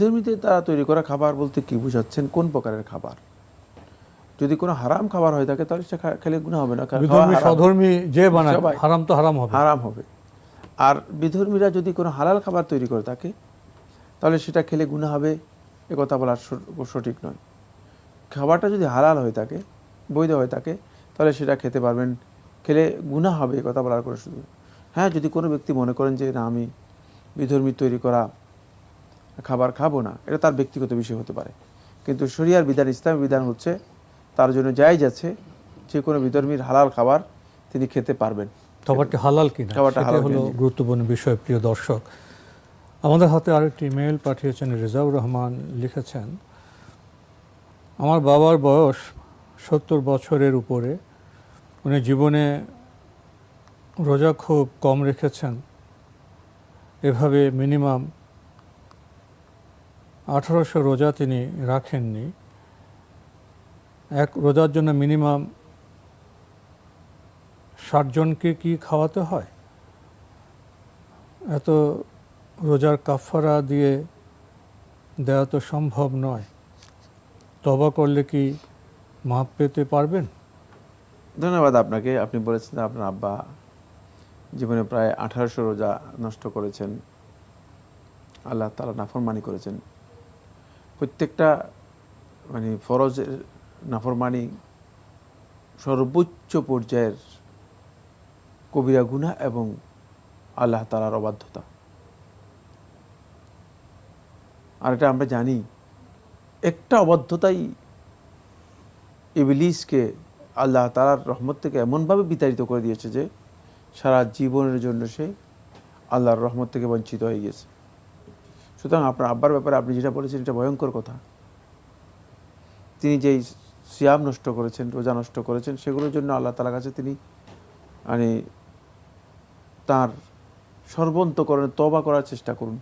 বিধর্মীতে তারা তৈরি করা খাবার বলতে কি বুঝাচ্ছেন, কোন প্রকারের খাবার? যদি কোনো হারাম খাবার হয়ে থাকে তাহলে সেটা খেলে গুনাহ হবে না, বিধর্মী স্বধর্মী যে বানায় হারাম তো হারাম হবে, হারাম হবে। আর বিধর্মীরা যদি কোনো হালাল খাবার তৈরি করে থাকে তাহলে সেটা খেলে গুনাহ হবে, এ কথা বলা সঠিক নয়। খাবারটা যদি হালাল হয়ে থাকে, বৈধ হয়ে থাকে, তাহলে সেটা খেতে পারবেন, খেলে গুনাহ হবে, এ কথা বলার কোনো সুযোগ। হ্যাঁ, যদি কোনো ব্যক্তি মনে করেন যে না আমি বিধর্মী তৈরি করা খাবার খাবো না, এটা তার ব্যক্তিগত বিষয় হতে পারে, কিন্তু শরিয়ার বিধান, ইসলামী বিধান হচ্ছে তার জন্য জায়েজ আছে যে কোনো বিধর্মীর হালাল খাবার তিনি খেতে পারবেন। খাবারটি হালাল কিনা সেটা হলো গুরুত্বপূর্ণ বিষয়। প্রিয় দর্শক, আমাদের হাতে আরেকটি ইমেল পাঠিয়েছেন রেজাউর রহমান, লিখেছেন আমার বাবার বয়স 70 বছরের উপরে, উনি জীবনে রোজা খুব কম রেখেছেন, এভাবে মিনিমাম 1800 রোজা তিনি রাখেননি। এক রোজার জন্য মিনিমাম 60 জনকে কি খাওয়াতে হয়? এত রোজার কাফারা দিয়ে দেওয়া তো সম্ভব নয়, তওবা করলে কি মাপ পেতে পারবেন? ধন্যবাদ আপনাকে। আপনি বলেছেন আপনার আব্বা জীবনে প্রায় 1800 রোজা নষ্ট করেছেন, আল্লাহ তাআলা নাফরমানি করেছেন। প্রত্যেকটা ফরজের নাফরমানি সর্বোচ্চ পর্যায়ের কবিরা গুনাহ এবং আল্লাহ তাআলার অবাধ্যতা। আর এটা আমরা জানি, একটা অবাধ্যতাই ইবলিসকে আল্লাহ তাআলার রহমত থেকে এমনভাবে বিতাড়িত করে দিয়েছে যে সারা জীবনের জন্য সে আল্লাহর রহমত থেকে বঞ্চিত হয়ে গেছে। সুতরাং আপনার আব্বার ব্যাপারে আপনি যেটা বলেছেন এটা ভয়ঙ্কর কথা। তিনি যেই সিয়াম নষ্ট করেছেন, রোজা নষ্ট করেছেন, সেগুলোর জন্য আল্লাহ তাআলার কাছে তিনি তার সর্বান্তকরণে তওবা করার চেষ্টা করুন।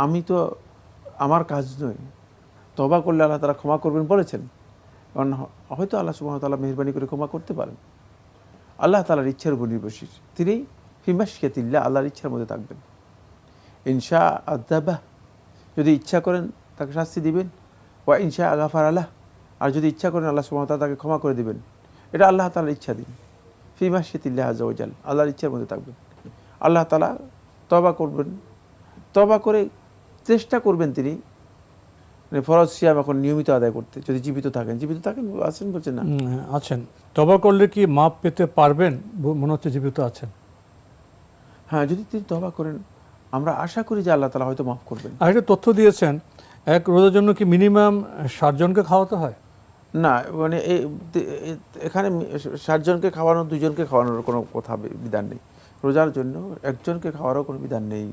আমি তো আমার কাজ নয়, তওবা করলে আল্লাহ তাআলা ক্ষমা করবেন বলেছেন, কারণ হয়তো আল্লাহ সুবহানাহু ওয়া তাআলা মেহেরবানি করে ক্ষমা করতে পারেন। আল্লাহ তাআলার ইচ্ছার উপর নির্ভরশীল, তিনি ফি মাশিয়াতিল্লাহ, আল্লাহর ইচ্ছার মধ্যে থাকবেন। ইনশা আযাবাহ, যদি ইচ্ছা করেন তাকে শাস্তি দিবেন, ওয়া ইনশা গাফার আলাহ, আর যদি ইচ্ছা করেন আল্লাহ সুবহানাহু ওয়া তাআলা তাকে ক্ষমা করে দিবেন। এটা আল্লাহ তাআলার ইচ্ছা দিন, ফি মাশিয়াতিল্লাহ আযজা ওয়া জাল, আল্লাহর ইচ্ছার মধ্যে থাকবেন। আল্লাহ তাআলা তওবা করবেন, তওবা করে চেষ্টা করবেন তিনি ফরজ সিয়াম এখন নিয়মিত আদায় করতে, যদি জীবিত থাকেন। জীবিত থাকেন আছেন বলছেন না? আছেন। তওবা করলে কি মাপ পেতে পারবেন? মনে হচ্ছে জীবিত আছেন। হ্যাঁ, যদি তিনি তওবা করেন আমরা আশা করি যে আল্লাহ তাআলা হয়তো মাফ করবেন। আর একটা তথ্য দিয়েছেন, এক রোজার জন্য কি মিনিমাম 60 জনকে খাওয়াতে হয়? না, এখানে 60 জনকে খাওয়ানো, 2 জনকে খাওয়ানোর কোনো কথা বিধান নেই। রোজার জন্য একজনকে খাওয়ারও কোনো বিধান নেই,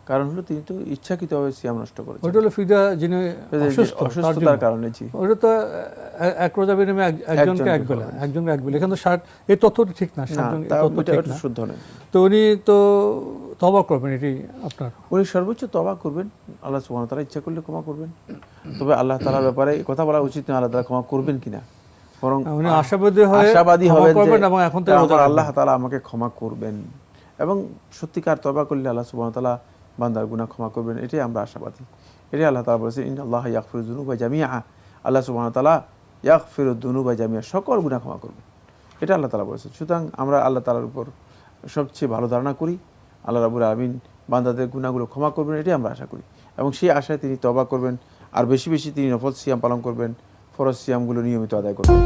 কারণ হলো তিনি তো ইচ্ছাকৃতভাবে সিয়াম নষ্ট করেছেন। ওটা হলো ফিদা, যিনি অসুস্থতার কারণে। জি, ওটা তো এক রোজা বিনিময়ে একজনকে এক বেলা, একজনকে এক বেলা। এখানে তো 60, এই তথ্যটা ঠিক না, 60 জন এটা শুদ্ধ নয়। তো উনি তো তওবা করবেন, এটি আপনার, উনি সর্বোচ্চ তওবা করবেন, আল্লাহ সুবহানাহু ওয়া তাআলা ইচ্ছা করলে ক্ষমা করবেন। তবে আল্লাহ তাআলার ব্যাপারে কথা বলা উচিত নয় আল্লাহ তাআলা ক্ষমা করবেন কিনা, বরং উনি আশাবাদী হবেন এবং এখন থেকে আল্লাহ তাআলা আমাকে ক্ষমা করবেন, এবং সত্যিকার তওবা করলে আল্লাহ সুবহানাহু ওয়া তাআলা বান্দার গুনাহ ক্ষমা করবেন, এটাই আমরা আশাবাদী। এটাই আল্লাহ তাআলা বলেছেন, ইন্নাল্লাহা ইয়াগফিরুয যুনুবা জামিআ, আল্লাহ সুবহানাহু ওয়া তাআলা ইয়াগফিরুয যুনুবা জামিআ, সকল গুনাহ ক্ষমা করবেন, এটা আল্লাহ তাআলা বলেছেন। সুতরাং আমরা আল্লাহ তাআলার উপর সবচেয়ে ভালো ধারণা করি, আল্লাহ রাব্বুল আলামিন বান্দাদের গুনাহগুলো ক্ষমা করবেন, এটাই আমরা আশা করি, এবং সেই আশায় তিনি তওবা করবেন, আর বেশি বেশি তিনি নফল সিয়াম পালন করবেন, ফরজ সিয়ামগুলো নিয়মিত আদায় করবেন।